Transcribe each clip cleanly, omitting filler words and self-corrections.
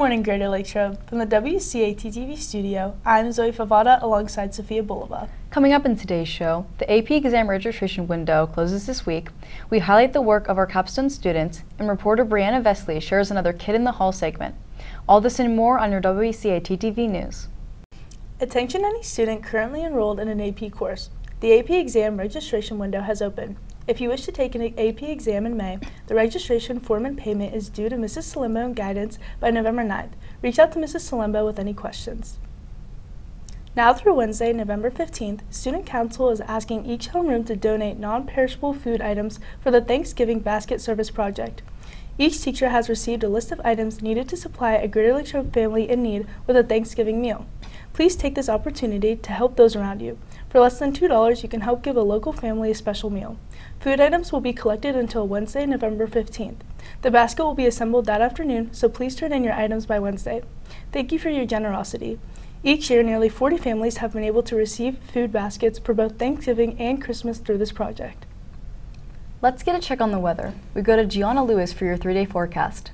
morning, Greater Latrobe. From the WCAT-TV studio, I'm Zoe Favada alongside Sophia Bulova. Coming up in today's show, the AP exam registration window closes this week. We highlight the work of our capstone students, and reporter Brianna Vesley shares another Kid in the Hall segment. All this and more on your WCAT-TV news. Attention any student currently enrolled in an AP course. The AP exam registration window has opened. If you wish to take an AP exam in May, the registration form and payment is due to Mrs. Salembo and guidance by November 9th. Reach out to Mrs. Salembo with any questions. Now through Wednesday, November 15th, Student Council is asking each homeroom to donate non-perishable food items for the Thanksgiving Basket Service Project. Each teacher has received a list of items needed to supply a Greater Latrobe family in need with a Thanksgiving meal. Please take this opportunity to help those around you. For less than $2, you can help give a local family a special meal. Food items will be collected until Wednesday, November 15th. The basket will be assembled that afternoon, so please turn in your items by Wednesday. Thank you for your generosity. Each year, nearly 40 families have been able to receive food baskets for both Thanksgiving and Christmas through this project. Let's get a check on the weather. We go to Gianna Lewis for your 3-day forecast.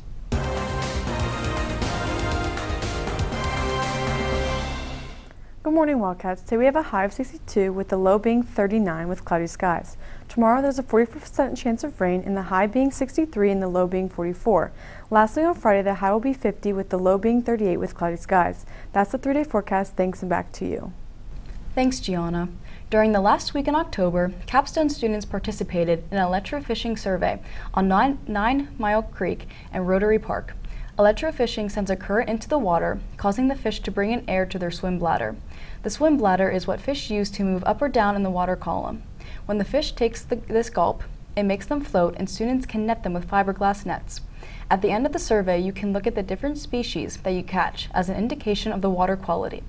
Good morning, Wildcats. Today we have a high of 62 with the low being 39 with cloudy skies. Tomorrow there's a 40% chance of rain and the high being 63 and the low being 44. Lastly, on Friday the high will be 50 with the low being 38 with cloudy skies. That's the 3-day forecast. Thanks and back to you. Thanks, Gianna. During the last week in October, capstone students participated in an electrofishing survey on 9 Mile Creek and Rotary Park. Electrofishing sends a current into the water, causing the fish to bring in air to their swim bladder. The swim bladder is what fish use to move up or down in the water column. When the fish takes this gulp, it makes them float, and students can net them with fiberglass nets. At the end of the survey, you can look at the different species that you catch as an indication of the water quality.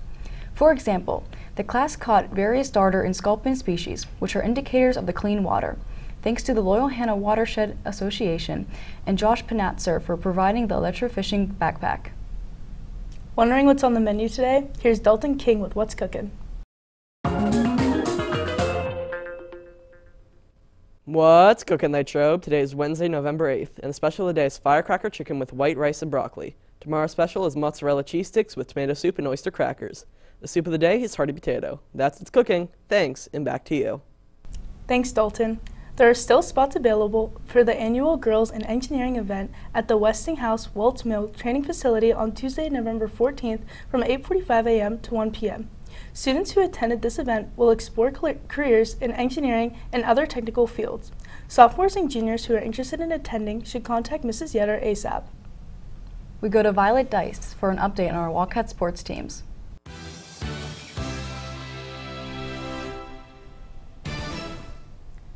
For example, the class caught various darter and sculpin species, which are indicators of the clean water. Thanks to the Loyal Hannah Watershed Association and Josh Panatzer for providing the electrofishing backpack. Wondering what's on the menu today? Here's Dalton King with What's Cooking. What's cooking, Latrobe? Today is Wednesday, November 8th, and the special today is firecracker chicken with white rice and broccoli. Tomorrow's special is mozzarella cheese sticks with tomato soup and oyster crackers. The soup of the day is hearty potato. That's It's Cooking. Thanks, and back to you. Thanks, Dalton. There are still spots available for the annual Girls in Engineering event at the Westinghouse Waltz Mill Training Facility on Tuesday, November 14th from 8:45 a.m. to 1 p.m. Students who attended this event will explore careers in engineering and other technical fields. Sophomores and juniors who are interested in attending should contact Mrs. Yetter ASAP. We go to Violet Dice for an update on our Wildcat sports teams.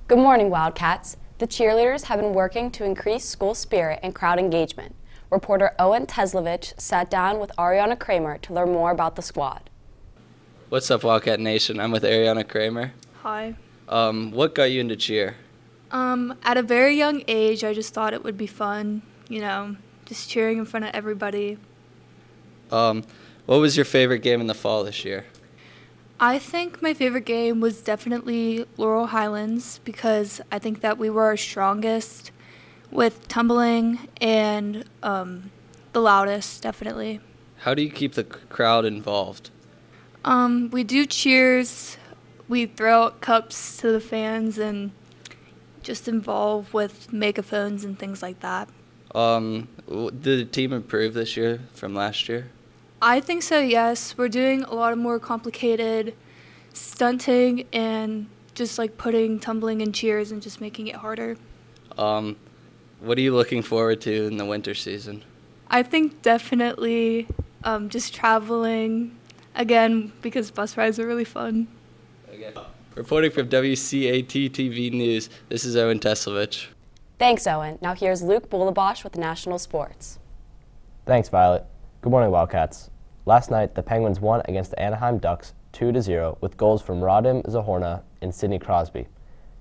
Good morning, Wildcats. The cheerleaders have been working to increase school spirit and crowd engagement. Reporter Owen Teslovich sat down with Ariana Kramer to learn more about the squad. What's up, Wildcat Nation? I'm with Ariana Kramer. Hi. What got you into cheer? At a very young age, I just thought it would be fun, just cheering in front of everybody. What was your favorite game in the fall this year? I think my favorite game was definitely Laurel Highlands because I think that we were our strongest with tumbling and the loudest, definitely. How do you keep the crowd involved? We do cheers, we throw out cups to the fans and just involve with megaphones and things like that. Did the team improve this year from last year? I think so, yes. We're doing a lot of more complicated stunting and just like putting tumbling in cheers and just making it harder. What are you looking forward to in the winter season? I think definitely just traveling again because bus rides are really fun. Okay. Reporting from WCAT TV News, this is Owen Teslovich. Thanks, Owen. Now here's Luke Bulabosh with National Sports. Thanks, Violet. Good morning, Wildcats. Last night, the Penguins won against the Anaheim Ducks 2-0 with goals from Radim Zahorna and Sidney Crosby.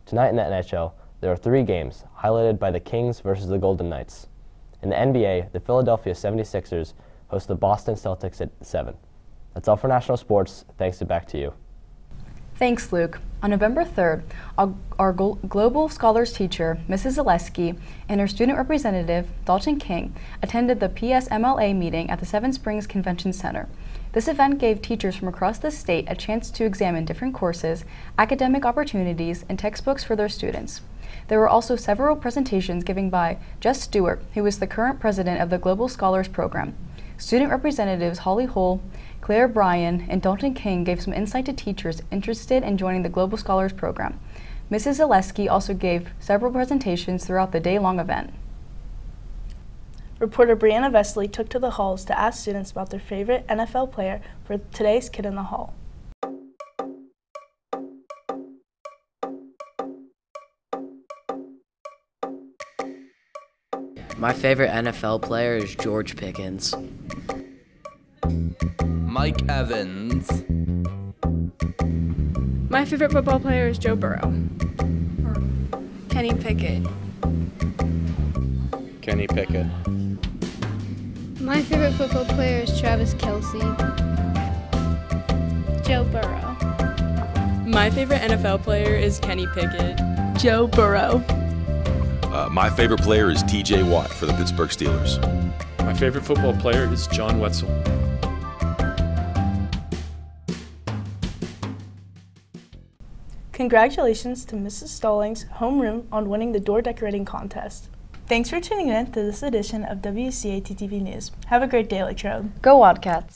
Tonight in the NHL, there are 3 games, highlighted by the Kings versus the Golden Knights. In the NBA, the Philadelphia 76ers host the Boston Celtics at 7. That's all for National Sports. Thanks, and back to you. Thanks, Luke. On November 3rd, our Global Scholars teacher, Mrs. Zaleski, and her student representative, Dalton King, attended the PSMLA meeting at the Seven Springs Convention Center. This event gave teachers from across the state a chance to examine different courses, academic opportunities, and textbooks for their students. There were also several presentations given by Jess Stewart, who is the current president of the Global Scholars Program. Student representatives Holly Hull, Claire Bryan, and Dalton King gave some insight to teachers interested in joining the Global Scholars Program. Mrs. Zaleski also gave several presentations throughout the day-long event. Reporter Brianna Vesely took to the halls to ask students about their favorite NFL player for today's Kid in the Hall. My favorite NFL player is George Pickens. Mike Evans. My favorite football player is Joe Burrow. Kenny Pickett. Kenny Pickett. My favorite football player is Travis Kelce. Joe Burrow. My favorite NFL player is Kenny Pickett. Joe Burrow. My favorite player is TJ Watt for the Pittsburgh Steelers. My favorite football player is John Wetzel. Congratulations to Mrs. Stallings' homeroom on winning the door decorating contest. Thanks for tuning in to this edition of WCAT TV News. Have a great day, Latrobe. Go Wildcats!